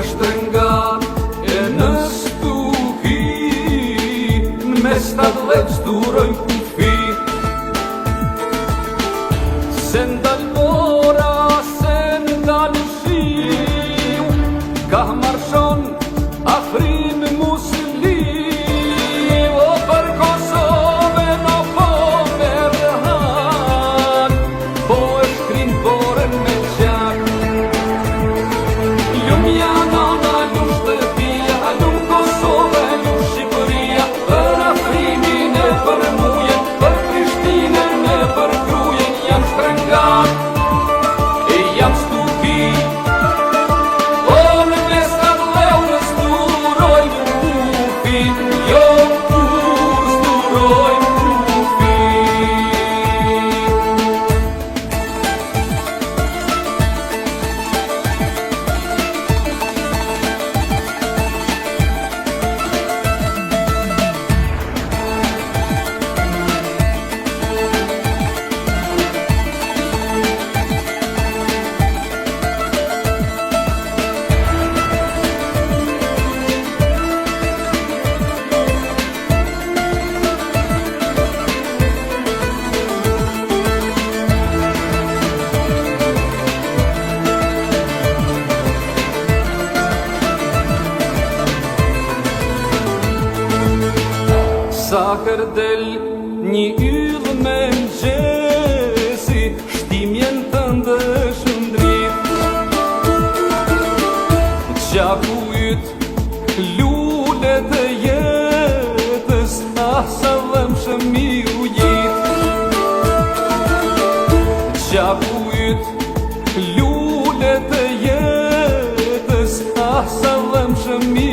është nga e në stuhi, në mes të dhejt zdurojnë kufi. Se ndal mora, se ndal shiu, ka marshon Afrin Musli, o për Kosovën o po me rëhan, po e shkrin borën me qak. Lum Janana, lum Shtëpia, lum Kosovë, lum Shqipëria, për Afrinin e për Mujen, për Prishtinën e për Krujen, jam shtrengat e jam stupi. Sa kërdel një yllë me mëgjesi, shtimjen të ndëshë ndrit. Gjaku yt lullet e jetës, sa dhëmshë mi u gjit. Gjaku yt lullet e jetës, sa dhëmshë mi